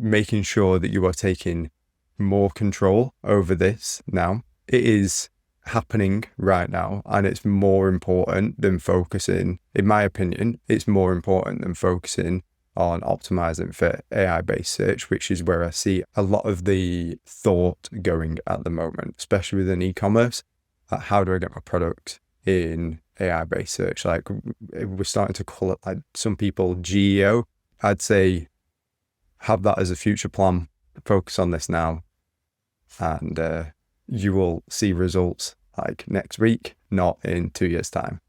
making sure that you are taking more control over this now. It is happening right now, and it's more important than focusing, in my opinion, it's more important than focusing on optimizing for AI-based search, which is where I see a lot of the thought going at the moment, especially within e-commerce. Like, how do I get my product in AI-based search? Like, we're starting to call it, like, some people GEO. I'd say have that as a future plan, focus on this now, and you will see results like next week, not in 2 years' time.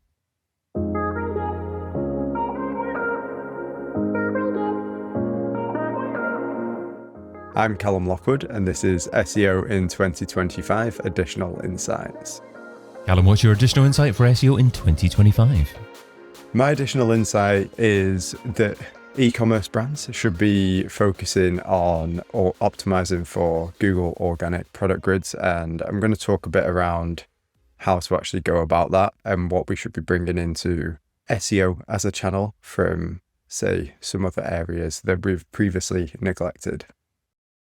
I'm Callum Lockwood, and this is SEO in 2025 Additional Insights. Callum, what's your additional insight for SEO in 2025? My additional insight is that e-commerce brands should be focusing on or optimizing for Google organic product grids, and I'm going to talk a bit around how to actually go about that and what we should be bringing into SEO as a channel from, say, some other areas that we've previously neglected.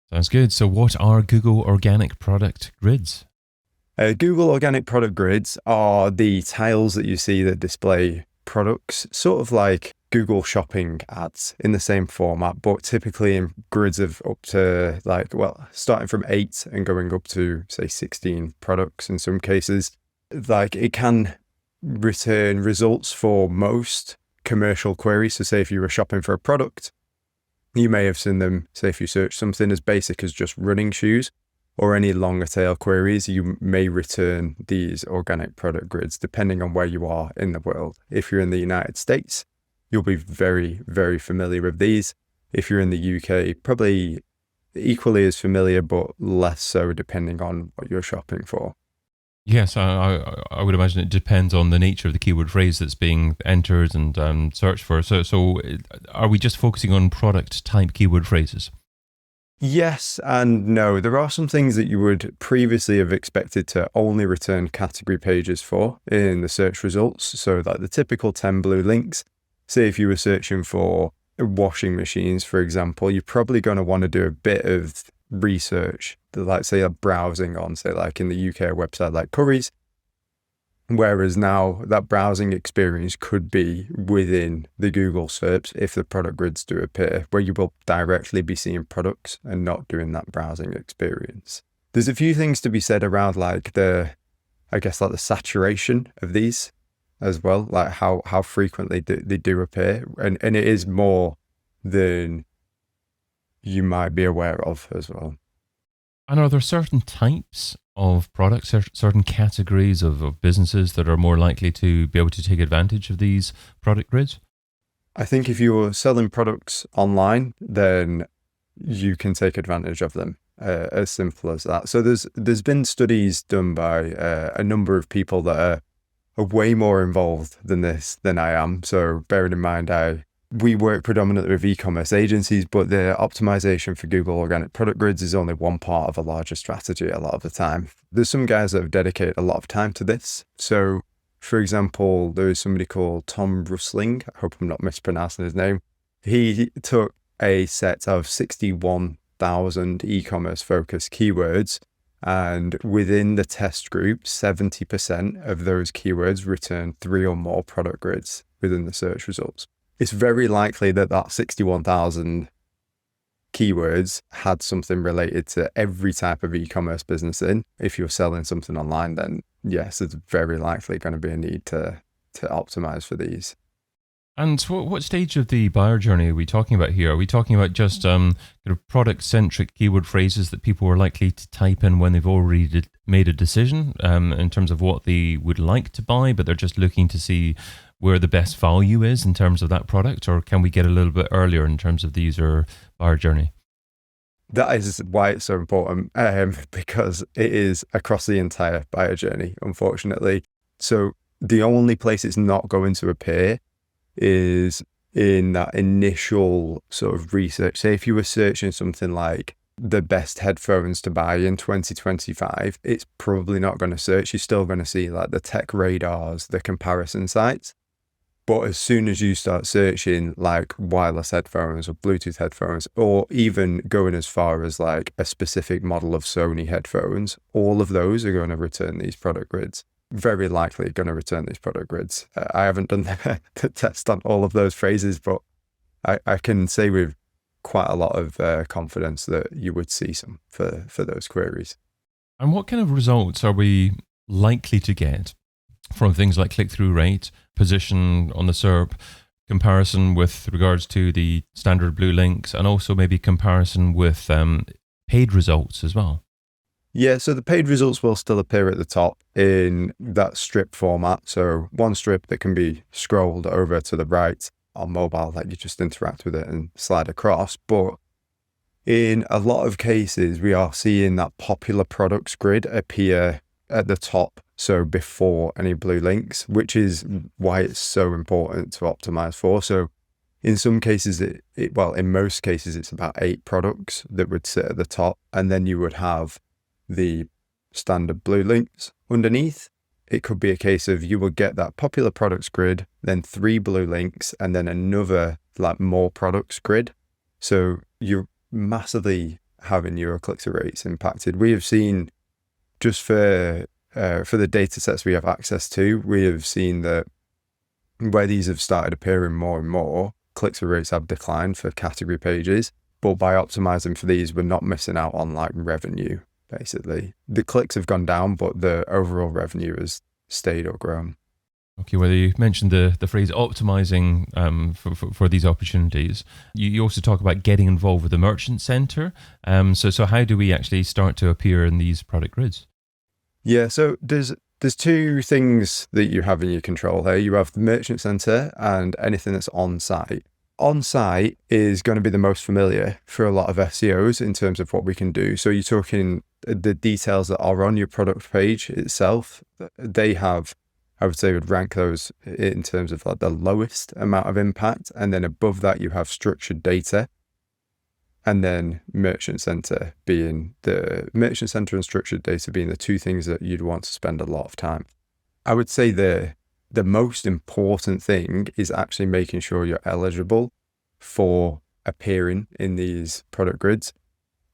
Sounds good. So what are Google organic product grids? Google organic product grids are the tiles that you see that display products, sort of like Google shopping ads in the same format, but typically in grids of up to starting from 8 and going up to, say, 16 products in some cases. Like, it can return results for most commercial queries. So say if you were shopping for a product, you may have seen them, say if you search something as basic as just running shoes or any longer tail queries, you may return these organic product grids depending on where you are in the world. If you're in the United States, you'll be very, very familiar with these. If you're in the UK, probably equally as familiar, but less so depending on what you're shopping for. Yes, I would imagine it depends on the nature of the keyword phrase that's being entered and searched for. So are we just focusing on product type keyword phrases? Yes and no. There are some things that you would previously have expected to only return category pages for in the search results. So like the typical 10 blue links. Say if you were searching for washing machines, for example, you're probably going to want to do a bit of research, like say browsing on, say like in the UK website like Currys, whereas now that browsing experience could be within the Google search if the product grids do appear, where you will directly be seeing products and not doing that browsing experience. There's a few things to be said around like the saturation of these as well, like how frequently they do appear, and it is more than you might be aware of as well. And are there certain types of products, certain categories of businesses that are more likely to be able to take advantage of these product grids? I think if you're selling products online, then you can take advantage of them, as simple as that. So there's been studies done by a number of people that are way more involved than this than I am. So bearing in mind, we work predominantly with e-commerce agencies, but the optimization for Google organic product grids is only one part of a larger strategy a lot of the time. There's some guys that have dedicated a lot of time to this. So, for example, there is somebody called Tom Rusling. I hope I'm not mispronouncing his name. He took a set of 61,000 e-commerce focused keywords, and within the test group, 70% of those keywords returned 3 or more product grids within the search results. It's very likely that 61,000 keywords had something related to every type of e-commerce business in. If you're selling something online, then yes, it's very likely going to be a need to optimize for these. And what stage of the buyer journey are we talking about here? Are we talking about just product-centric keyword phrases that people are likely to type in when they've already made a decision in terms of what they would like to buy, but they're just looking to see where the best value is in terms of that product? Or can we get a little bit earlier in terms of the user buyer journey? That is why it's so important, because it is across the entire buyer journey, unfortunately. So the only place it's not going to appear is in that initial sort of research. Say if you were searching something like the best headphones to buy in 2025, it's probably not going to search. You're still going to see like the tech radars, the comparison sites. But as soon as you start searching like wireless headphones or Bluetooth headphones, or even going as far as like a specific model of Sony headphones, all of those are going to return these product grids. Very likely going to return these product grids. I haven't done the test on all of those phrases, but I can say with quite a lot of confidence that you would see some for those queries. And what kind of results are we likely to get from things like click-through rate, position on the SERP, comparison with regards to the standard blue links, and also maybe comparison with paid results as well? Yeah, so the paid results will still appear at the top in that strip format. So one strip that can be scrolled over to the right on mobile, like you just interact with it and slide across. But in a lot of cases, we are seeing that popular products grid appear at the top, so before any blue links, which is why it's so important to optimize for. So in some cases, in most cases, it's about 8 products that would sit at the top, and then you would have the standard blue links underneath. It could be a case of you will get that popular products grid, then 3 blue links, and then another like more products grid. So you're massively having your click-through rates impacted. We have seen, just for the data sets we have access to, we have seen that where these have started appearing more and more, click-through rates have declined for category pages. But by optimizing for these, we're not missing out on like revenue. Basically, the clicks have gone down, but the overall revenue has stayed or grown. Okay, well, you mentioned the phrase optimizing for these opportunities. You also talk about getting involved with the merchant center. So how do we actually start to appear in these product grids? Yeah, so there's 2 things that you have in your control here. You have the merchant center and anything that's on site. On site is going to be the most familiar for a lot of SEOs in terms of what we can do. So you're talking the details that are on your product page itself. They have, I would say, would rank those in terms of like the lowest amount of impact. And then above that, you have structured data. And then merchant center and structured data being the 2 things that you'd want to spend a lot of time. I would say the most important thing is actually making sure you're eligible for appearing in these product grids.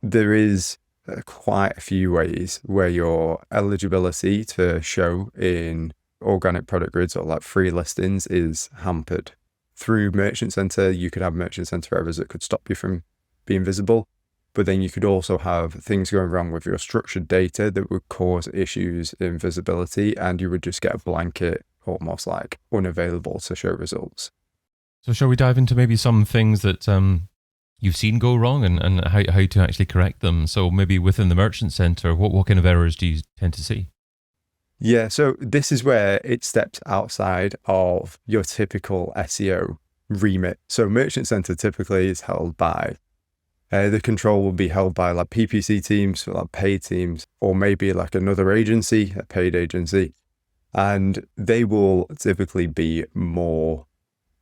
There is quite a few ways where your eligibility to show in organic product grids or like free listings is hampered. Through Merchant Center, you could have Merchant Center errors that could stop you from being visible, but then you could also have things going wrong with your structured data that would cause issues in visibility, and you would just get a blanket almost like unavailable to show results. So shall we dive into maybe some things that you've seen go wrong and how to actually correct them? So maybe within the merchant center, what kind of errors do you tend to see? Yeah, so this is where it steps outside of your typical SEO remit. So merchant center typically is held by the control will be held by like PPC teams, so like paid teams, or maybe like another agency, a paid agency. And they will typically be more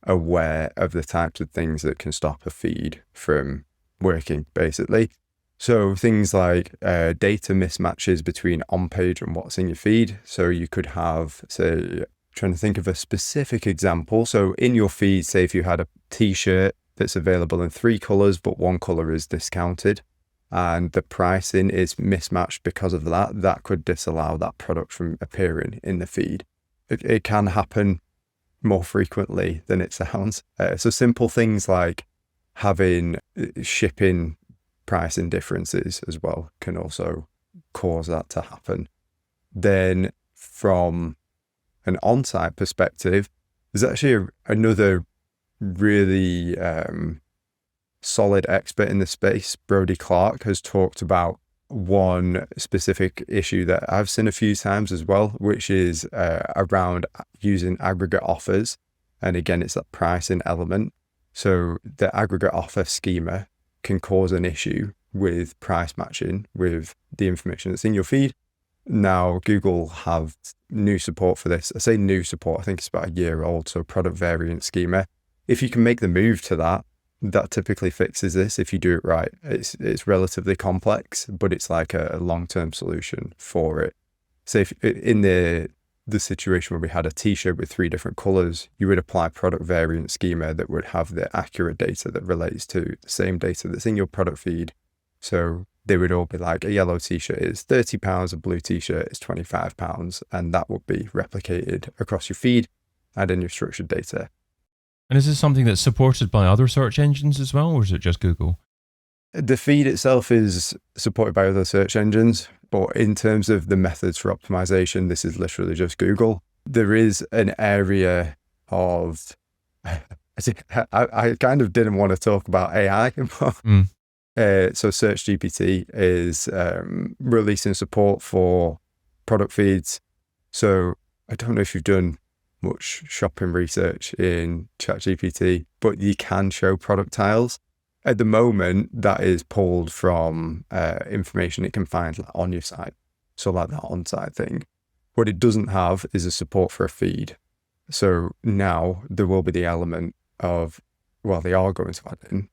aware of the types of things that can stop a feed from working, basically. So things like data mismatches between on-page and what's in your feed. So you could have, say, trying to think of a specific example. So in your feed, say if you had a t-shirt that's available in 3 colors, but 1 color is discounted, and the pricing is mismatched because of that, that could disallow that product from appearing in the feed. It can happen more frequently than it sounds. So simple things like having shipping pricing differences as well can also cause that to happen. Then from an on-site perspective, there's actually another really solid expert in the space, Brody Clark, has talked about one specific issue that I've seen a few times as well, which is around using aggregate offers. And again, it's that pricing element. So the aggregate offer schema can cause an issue with price matching with the information that's in your feed. Now, Google have new support for this. I say new support, I think it's about a year old. So product variant schema. If you can make the move to that, that typically fixes this if you do it right. It's relatively complex, but it's like a long-term solution for it. So if in the the situation where we had a t-shirt with 3 different colors, you would apply product variant schema that would have the accurate data that relates to the same data that's in your product feed. So they would all be like, a yellow t-shirt is £30, a blue t-shirt is £25, and that would be replicated across your feed and in your structured data. And is this something that's supported by other search engines as well, or is it just Google? The feed itself is supported by other search engines, but in terms of the methods for optimization, this is literally just Google. There is an area of, I kind of didn't want to talk about AI, but so SearchGPT is releasing support for product feeds. So I don't know if you've done much shopping research in ChatGPT, but you can show product tiles. At the moment, that is pulled from information it can find on your site. So like that on-site thing. What it doesn't have is a support for a feed. So now there will be the element of, well, they are going to add in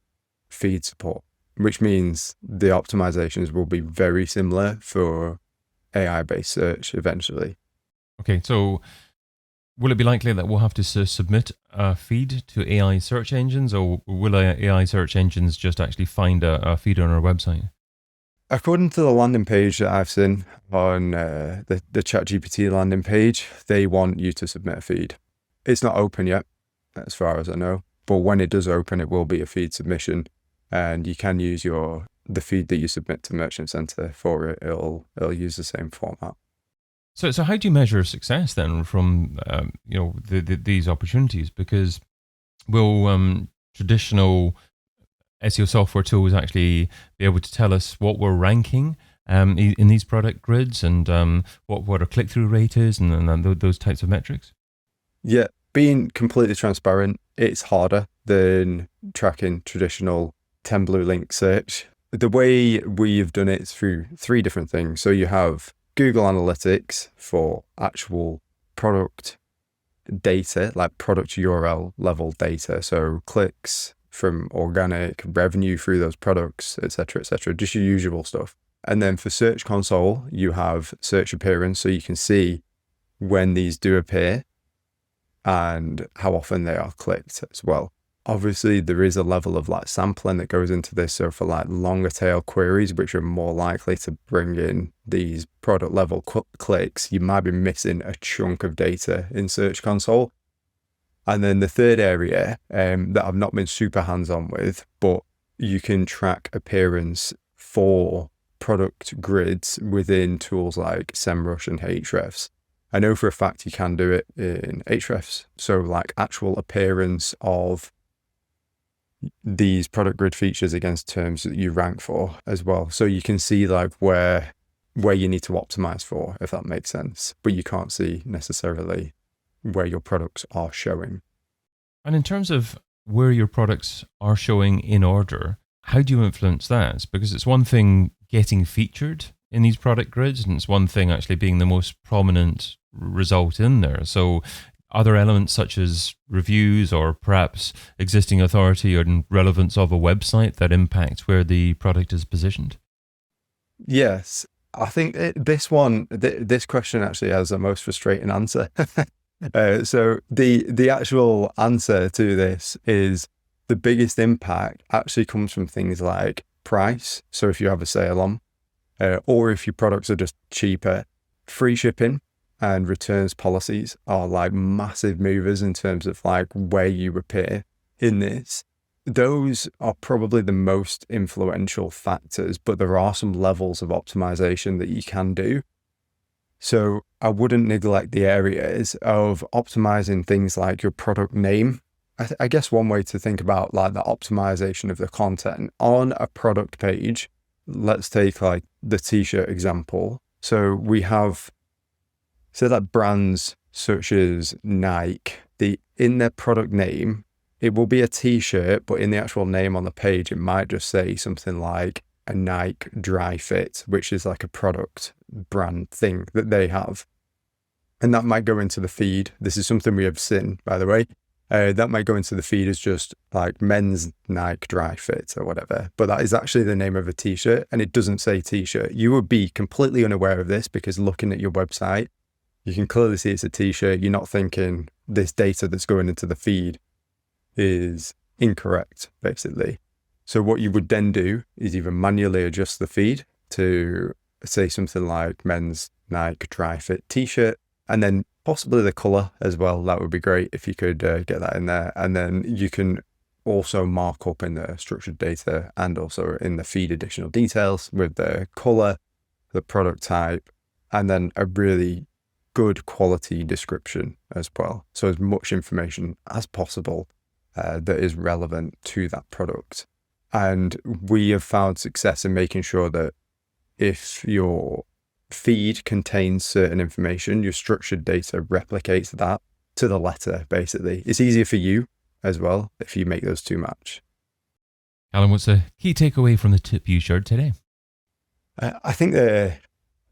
feed support, which means the optimizations will be very similar for AI-based search eventually. Okay, so will it be likely that we'll have to submit a feed to AI search engines, or will AI search engines just actually find a feed on our website? According to the landing page that I've seen on the ChatGPT landing page, they want you to submit a feed. It's not open yet, as far as I know, but when it does open, it will be a feed submission, and you can use the feed that you submit to Merchant Center for it. It'll use the same format. So how do you measure success then from these opportunities? Because will traditional SEO software tools actually be able to tell us what we're ranking in these product grids, and what our click-through rate is, and those types of metrics? Yeah, being completely transparent, it's harder than tracking traditional 10 blue link search. The way we've done it is through 3 different things. So you have Google Analytics for actual product data, like product URL level data. So clicks from organic, revenue through those products, etc., just your usual stuff. And then for Search Console, you have search appearance, so you can see when these do appear and how often they are clicked as well. Obviously, there is a level of like sampling that goes into this. So for like longer tail queries, which are more likely to bring in these product level clicks, you might be missing a chunk of data in Search Console. And then the third area that I've not been super hands-on with, but you can track appearance for product grids within tools like SEMrush and Ahrefs. I know for a fact you can do it in Ahrefs. So like actual appearance of these product grid features against terms that you rank for as well. So you can see like where you need to optimize for, if that makes sense, but you can't see necessarily where your products are showing. And in terms of where your products are showing in order, how do you influence that? Because it's one thing getting featured in these product grids, and it's one thing actually being the most prominent result in there. So other elements such as reviews or perhaps existing authority and relevance of a website that impact where the product is positioned? Yes, I think this question actually has the most frustrating answer. So the actual answer to this is the biggest impact actually comes from things like price. So if you have a sale on, or if your products are just cheaper, free shipping and returns policies are like massive movers in terms of like where you appear in this. Those are probably the most influential factors, but there are some levels of optimization that you can do. So I wouldn't neglect the areas of optimizing things like your product name. I guess one way to think about like the optimization of the content on a product page, let's take like the t-shirt example. So we have, say that brands such as Nike, in their product name, it will be a t-shirt, but in the actual name on the page, it might just say something like a Nike dry fit, which is like a product brand thing that they have. And that might go into the feed. This is something we have seen, by the way. That might go into the feed as just like men's Nike dry fit or whatever, but that is actually the name of a t-shirt and it doesn't say t-shirt. You would be completely unaware of this because looking at your website, You can clearly see it's a t-shirt. You're not thinking this data that's going into the feed is incorrect, basically. So what you would then do is either manually adjust the feed to say something like men's Nike dry fit t-shirt, and then possibly the color as well. That would be great if you could get that in there. And then you can also mark up in the structured data and also in the feed additional details with the color, the product type, and then a really good quality description as well. So as much information as possible that is relevant to that product. And we have found success in making sure that if your feed contains certain information, your structured data replicates that to the letter, basically. It's easier for you as well if you make those two match. Callum, what's the key takeaway from the tip you shared today? I think it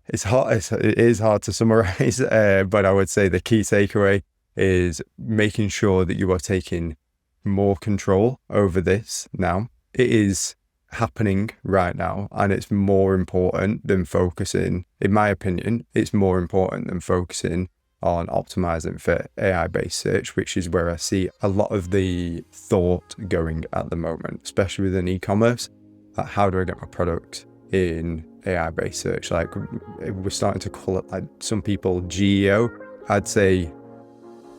is hard to summarize, but I would say the key takeaway is making sure that you are taking more control over this now. It is happening right now, and it's more important than focusing, in my opinion, it's more important than focusing on optimizing for AI-based search, which is where I see a lot of the thought going at the moment, especially within e-commerce. Like, how do I get my product in AI-based search? Like, we're starting to call it, like some people, GEO. I'd say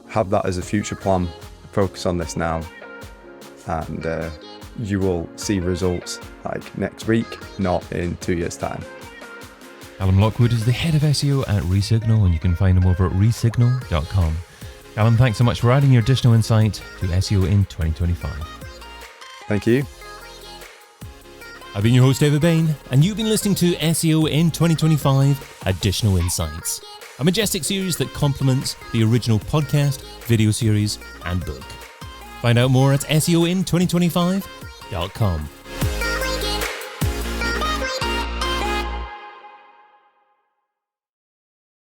have that as a future plan, focus on this now, and you will see results like next week, not in 2 years' time. Callum Lockwood is the head of SEO at Resignal, and you can find him over at resignal.com. Callum, thanks so much for adding your additional insight to SEO in 2025. Thank you. I've been your host, David Bain, and you've been listening to SEO in 2025 Additional Insights, a Majestic series that complements the original podcast, video series, and book. Find out more at SEOin2025.com.